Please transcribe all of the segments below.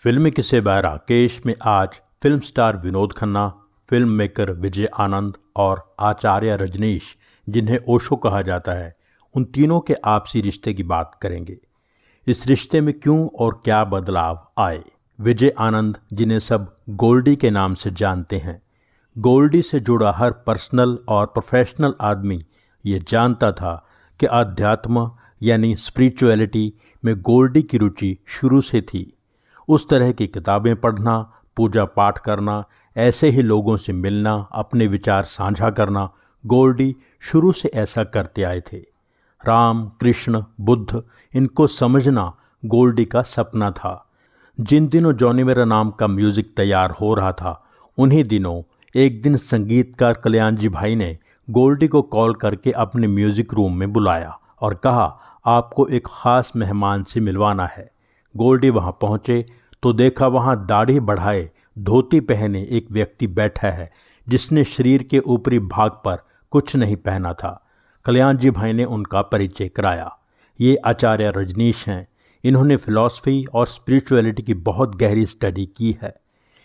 फिल्मी किस्से बाय राकेश में आज film star Vinod Khanna, film maker Vijay Anand और आचार्य रजनीश, जिन्हें ओशो कहा जाता है, उन तीनों के आपसी रिश्ते की बात करेंगे। इस रिश्ते में क्यों और क्या बदलाव आए। विजय आनंद, जिन्हें सब गोल्डी के नाम से जानते हैं। गोल्डी से जुड़ा हर पर्सनल और प्रोफेशनल आदमी ये जानता था कि अध्यात्म यानी स्पिरिचुअलिटी में गोल्डी की रुचि शुरू से थी। उस तरह की किताबें पढ़ना, पूजा पाठ करना, ऐसे ही लोगों से मिलना, अपने विचार साझा करना, गोल्डी शुरू से ऐसा करते आए थे। राम, कृष्ण, बुद्ध, इनको समझना गोल्डी का सपना था। जिन दिनों जॉनी मेरा नाम का म्यूज़िक तैयार हो रहा था, उन्हीं दिनों एक दिन संगीतकार कल्याण जी भाई ने गोल्डी को कॉल करके अपने म्यूज़िक रूम में बुलाया और कहा, आपको एक ख़ास मेहमान से मिलवाना है। गोल्डी वहां पहुंचे तो देखा वहां दाढ़ी बढ़ाए, धोती पहने एक व्यक्ति बैठा है जिसने शरीर के ऊपरी भाग पर कुछ नहीं पहना था। कल्याण जी भाई ने उनका परिचय कराया। ये आचार्य रजनीश हैं। इन्होंने फिलॉसफी और स्पिरिचुअलिटी की बहुत गहरी स्टडी की है।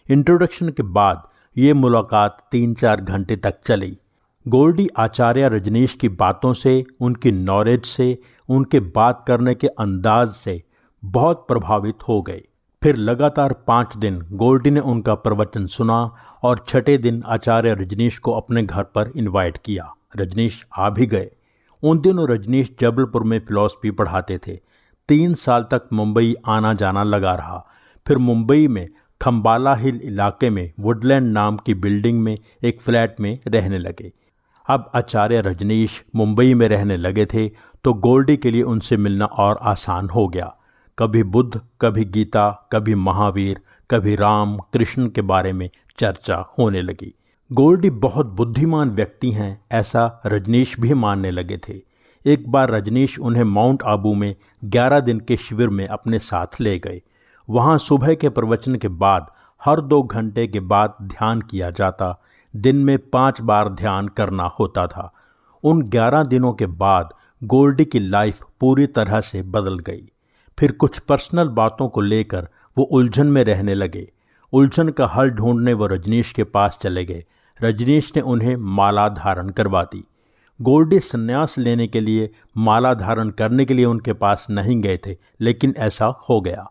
इंट्रोडक्शन के बाद ये मुलाकात 3-4 घंटे तक चली। गोल्डी आचार्य रजनीश की बातों से, उनकी नॉलेज से, उनके बात करने के अंदाज से बहुत प्रभावित हो गए। फिर लगातार 5 दिन गोल्डी ने उनका प्रवचन सुना और छठे दिन आचार्य रजनीश को अपने घर पर इनवाइट किया। रजनीश आ भी गए। उन दिनों रजनीश जबलपुर में फिलॉसफी पढ़ाते थे। 3 साल तक मुंबई आना जाना लगा रहा। फिर मुंबई में खम्बाला हिल इलाके में वुडलैंड नाम की बिल्डिंग में एक फ्लैट में रहने लगे। अब आचार्य रजनीश मुंबई में रहने लगे थे तो गोल्डी के लिए उनसे मिलना और आसान हो गया। कभी बुद्ध, कभी गीता, कभी महावीर, कभी राम कृष्ण के बारे में चर्चा होने लगी। गोल्डी बहुत बुद्धिमान व्यक्ति हैं, ऐसा रजनीश भी मानने लगे थे। एक बार रजनीश उन्हें माउंट आबू में 11 दिन के शिविर में अपने साथ ले गए। वहाँ सुबह के प्रवचन के बाद हर 2 घंटे के बाद ध्यान किया जाता। दिन में 5 बार ध्यान करना होता था। उन 11 दिनों के बाद गोल्डी की लाइफ पूरी तरह से बदल गई। फिर कुछ पर्सनल बातों को लेकर वो उलझन में रहने लगे। उलझन का हल ढूंढने वो रजनीश के पास चले गए। रजनीश ने उन्हें माला धारण करवा दी। गोल्डी संन्यास लेने के लिए, माला धारण करने के लिए उनके पास नहीं गए थे, लेकिन ऐसा हो गया।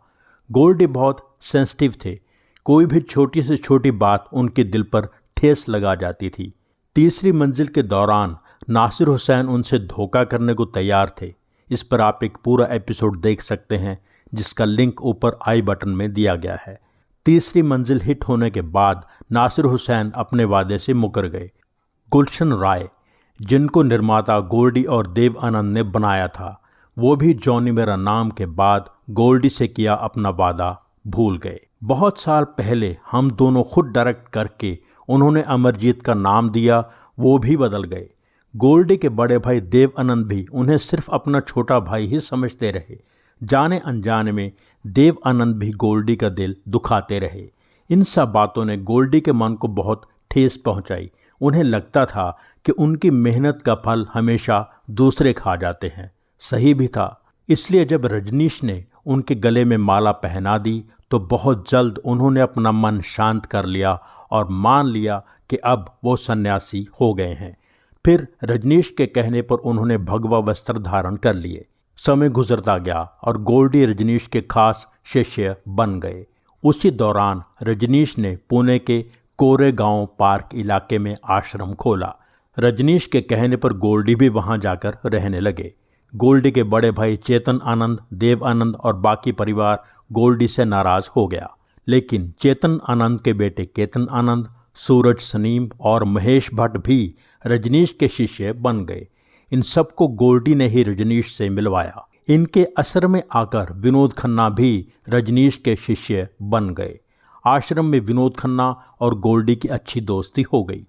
गोल्डी बहुत सेंसिटिव थे। कोई भी छोटी से छोटी बात उनके दिल पर ठेस लगा जाती थी। तीसरी मंजिल के दौरान नासिर हुसैन उनसे धोखा करने को तैयार थे। इस पर आप एक पूरा एपिसोड देख सकते हैं, जिसका लिंक ऊपर आई बटन में दिया गया है। तीसरी मंजिल हिट होने के बाद नासिर हुसैन अपने वादे से मुकर गए। गुलशन राय, जिनको निर्माता गोल्डी और देव आनंद ने बनाया था, वो भी जॉनी मेरा नाम के बाद गोल्डी से किया अपना वादा भूल गए। बहुत साल पहले हम दोनों खुद डायरेक्ट करके उन्होंने अमरजीत का नाम दिया, वो भी बदल गए। गोल्डी के बड़े भाई देव आनंद भी उन्हें सिर्फ अपना छोटा भाई ही समझते रहे। जाने अनजाने में देव आनंद भी गोल्डी का दिल दुखाते रहे। इन सब बातों ने गोल्डी के मन को बहुत ठेस पहुंचाई। उन्हें लगता था कि उनकी मेहनत का फल हमेशा दूसरे खा जाते हैं। सही भी था। इसलिए जब रजनीश ने उनके गले में माला पहना दी तो बहुत जल्द उन्होंने अपना मन शांत कर लिया और मान लिया कि अब वो सन्यासी हो गए हैं। फिर रजनीश के कहने पर उन्होंने भगवा वस्त्र धारण कर लिए। समय गुजरता गया और गोल्डी रजनीश के खास शिष्य बन गए। उसी दौरान रजनीश ने पुणे के कोरेगांव पार्क इलाके में आश्रम खोला। रजनीश के कहने पर गोल्डी भी वहां जाकर रहने लगे। गोल्डी के बड़े भाई चेतन आनंद, देव आनंद और बाकी परिवार गोल्डी से नाराज हो गया। लेकिन चेतन आनंद के बेटे केतन आनंद, सूरज सनीम और महेश भट्ट भी रजनीश के शिष्य बन गए। इन सबको गोल्डी ने ही रजनीश से मिलवाया। इनके असर में आकर विनोद खन्ना भी रजनीश के शिष्य बन गए। आश्रम में विनोद खन्ना और गोल्डी की अच्छी दोस्ती हो गई।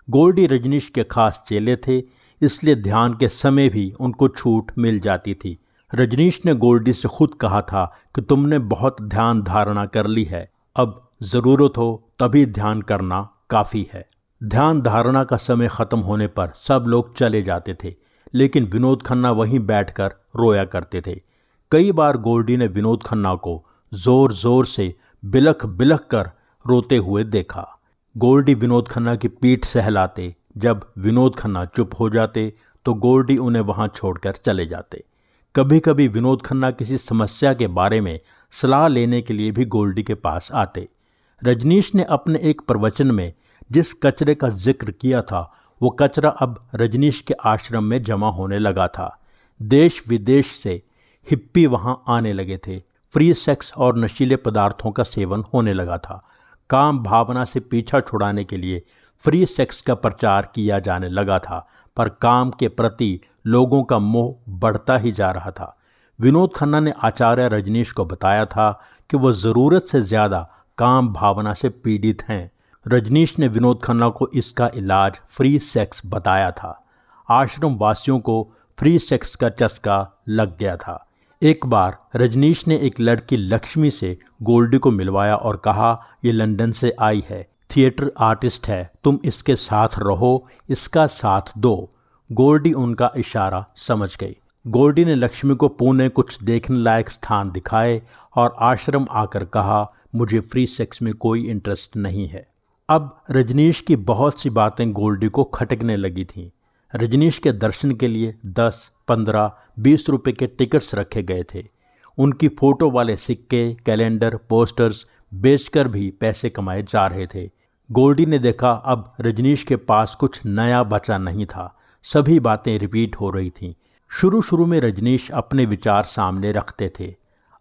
गोल्डी रजनीश के खास चेले थे, इसलिए ध्यान के समय भी उनको छूट मिल जाती थी। रजनीश ने गोल्डी से खुद कहा था कि तुमने बहुत ध्यान धारणा कर ली है, अब ज़रूरत हो तभी ध्यान करना काफ़ी है। ध्यान धारणा का समय ख़त्म होने पर सब लोग चले जाते थे, लेकिन विनोद खन्ना वहीं बैठकर रोया करते थे। कई बार गोल्डी ने विनोद खन्ना को ज़ोर ज़ोर से बिलख बिलख कर रोते हुए देखा। गोल्डी विनोद खन्ना की पीठ सहलाते। जब विनोद खन्ना चुप हो जाते तो गोल्डी उन्हें वहां छोड़कर चले जाते। कभी कभी विनोद खन्ना किसी समस्या के बारे में सलाह लेने के लिए भी गोल्डी के पास आते। रजनीश ने अपने एक प्रवचन में जिस कचरे का जिक्र किया था वो कचरा अब रजनीश के आश्रम में जमा होने लगा था। देश विदेश से हिप्पी वहां आने लगे थे। फ्री सेक्स और नशीले पदार्थों का सेवन होने लगा था। काम भावना से पीछा छुड़ाने के लिए फ्री सेक्स का प्रचार किया जाने लगा था, पर काम के प्रति लोगों का मोह बढ़ता ही जा रहा था। विनोद खन्ना ने आचार्य रजनीश को बताया था कि वह ज़रूरत से ज़्यादा काम भावना से पीड़ित हैं। रजनीश ने विनोद खन्ना को इसका इलाज फ्री सेक्स बताया था। आश्रम वासियों को फ्री सेक्स का चस्का लग गया था। एक बार रजनीश ने एक लड़की लक्ष्मी से गोल्डी को मिलवाया और कहा, ये लंदन से आई है, थिएटर आर्टिस्ट है, तुम इसके साथ रहो, इसका साथ दो। गोल्डी उनका इशारा समझ गई। गोल्डी ने लक्ष्मी को पुणे कुछ देखने लायक स्थान दिखाए और आश्रम आकर कहा, मुझे फ्री सेक्स में कोई इंटरेस्ट नहीं है। अब रजनीश की बहुत सी बातें गोल्डी को खटकने लगी थीं। रजनीश के दर्शन के लिए 10, 15, 20 रुपए के टिकट्स रखे गए थे। उनकी फ़ोटो वाले सिक्के, कैलेंडर, पोस्टर्स बेचकर भी पैसे कमाए जा रहे थे। गोल्डी ने देखा अब रजनीश के पास कुछ नया बचा नहीं था। सभी बातें रिपीट हो रही थीं। शुरू शुरू में रजनीश अपने विचार सामने रखते थे।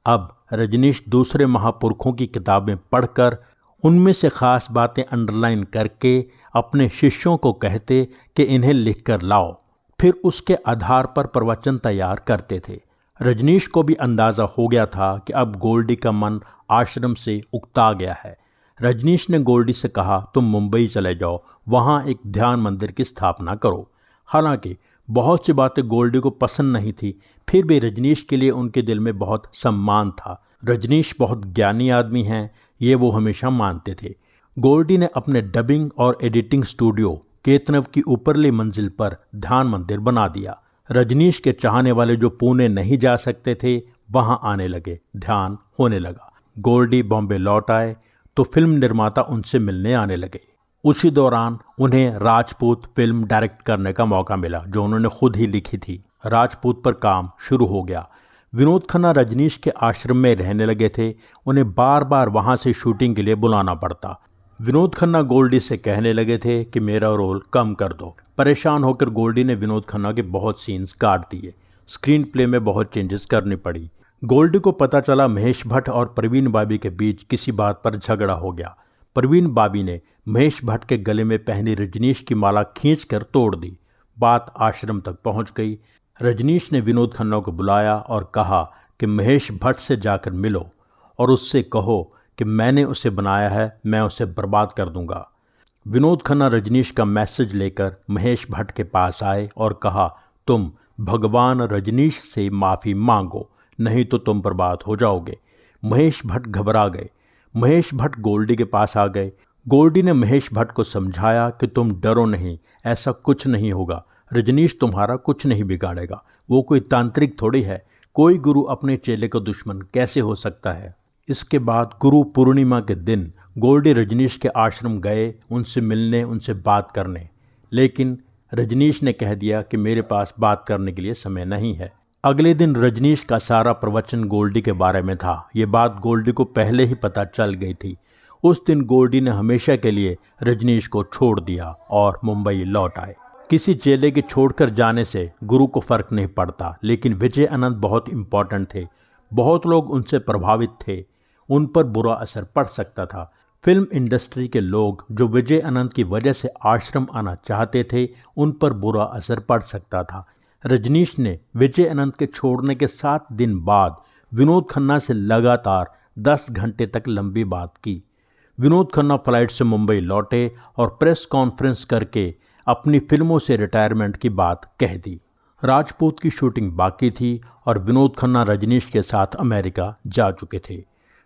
अब रजनीश दूसरे महापुरुषों की किताबें पढ़कर उनमें से ख़ास बातें अंडरलाइन करके अपने शिष्यों को कहते कि इन्हें लिख कर लाओ। फिर उसके आधार पर प्रवचन तैयार करते थे। रजनीश को भी अंदाज़ा हो गया था कि अब गोल्डी का मन आश्रम से उकता गया है। रजनीश ने गोल्डी से कहा, तुम मुंबई चले जाओ, वहाँ एक ध्यान मंदिर की स्थापना करो। हालांकि बहुत सी बातें गोल्डी को पसंद नहीं थी, फिर भी रजनीश के लिए उनके दिल में बहुत सम्मान था। रजनीश बहुत ज्ञानी आदमी हैं, ये वो हमेशा मानते थे। गोल्डी ने अपने डबिंग और एडिटिंग स्टूडियो केतनव की ऊपरली मंजिल पर ध्यान मंदिर बना दिया। रजनीश के चाहने वाले जो पुणे नहीं जा सकते थे वहां आने लगे, ध्यान होने लगा। गोल्डी बॉम्बे लौट आए तो फिल्म निर्माता उनसे मिलने आने लगे। उसी दौरान उन्हें राजपूत फिल्म डायरेक्ट करने का मौका मिला जो उन्होंने खुद ही लिखी थी। राजपूत पर काम शुरू हो गया। विनोद खन्ना रजनीश के आश्रम में रहने लगे थे। उन्हें बार बार वहां से शूटिंग के लिए बुलाना पड़ता। विनोद खन्ना गोल्डी से कहने लगे थे कि मेरा रोल कम कर दो। परेशान होकर गोल्डी ने विनोद खन्ना के बहुत सीन्स काट दिए। स्क्रीन प्ले में बहुत चेंजेस करनी पड़ी। गोल्डी को पता चला महेश भट्ट और प्रवीण बाबी के बीच किसी बात पर झगड़ा हो गया। प्रवीण बाबी ने महेश भट्ट के गले में पहनी रजनीश की माला खींचकर तोड़ दी। बात आश्रम तक पहुंच गई। रजनीश ने विनोद खन्ना को बुलाया और कहा कि महेश भट्ट से जाकर मिलो और उससे कहो कि मैंने उसे बनाया है, मैं उसे बर्बाद कर दूंगा। विनोद खन्ना रजनीश का मैसेज लेकर महेश भट्ट के पास आए और कहा, तुम भगवान रजनीश से माफ़ी मांगो, नहीं तो तुम बर्बाद हो जाओगे। महेश भट्ट घबरा गए। महेश भट्ट गोल्डी के पास आ गए। गोल्डी ने महेश भट्ट को समझाया कि तुम डरो नहीं, ऐसा कुछ नहीं होगा, रजनीश तुम्हारा कुछ नहीं बिगाड़ेगा, वो कोई तांत्रिक थोड़ी है, कोई गुरु अपने चेले का दुश्मन कैसे हो सकता है। इसके बाद गुरु पूर्णिमा के दिन गोल्डी रजनीश के आश्रम गए, उनसे मिलने, उनसे बात करने। लेकिन रजनीश ने कह दिया कि मेरे पास बात करने के लिए समय नहीं है। अगले दिन रजनीश का सारा प्रवचन गोल्डी के बारे में था। ये बात गोल्डी को पहले ही पता चल गई थी। उस दिन गोल्डी ने हमेशा के लिए रजनीश को छोड़ दिया और मुंबई लौट आए। किसी चेले के छोड़कर जाने से गुरु को फर्क नहीं पड़ता, लेकिन विजय अनंत बहुत इम्पोर्टेंट थे। बहुत लोग उनसे प्रभावित थे, उन पर बुरा असर पड़ सकता था। फिल्म इंडस्ट्री के लोग जो विजय अनंत की वजह से आश्रम आना चाहते थे, उन पर बुरा असर पड़ सकता था। रजनीश ने विजय अनंत के छोड़ने के 7 दिन बाद विनोद खन्ना से लगातार 10 घंटे तक लंबी बात की। विनोद खन्ना फ्लाइट से मुंबई लौटे और प्रेस कॉन्फ्रेंस करके अपनी फिल्मों से रिटायरमेंट की बात कह दी। राजपूत की शूटिंग बाकी थी और विनोद खन्ना रजनीश के साथ अमेरिका जा चुके थे।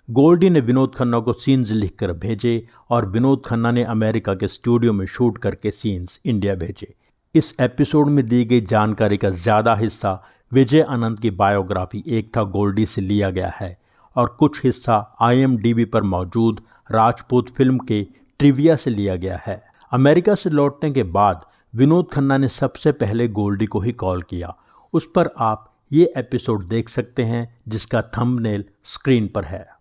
गोल्डी ने विनोद खन्ना को सीन्स लिखकर भेजे और विनोद खन्ना ने अमेरिका के स्टूडियो में शूट करके सीन्स इंडिया भेजे। इस एपिसोड में दी गई जानकारी का ज़्यादा हिस्सा विजय अनंत की बायोग्राफी एक था गोल्डी से लिया गया है और कुछ हिस्सा IMDb पर मौजूद राजपूत फिल्म के ट्रिविया से लिया गया है। अमेरिका से लौटने के बाद विनोद खन्ना ने सबसे पहले गोल्डी को ही कॉल किया। उस पर आप ये एपिसोड देख सकते हैं जिसका थंबनेल स्क्रीन पर है।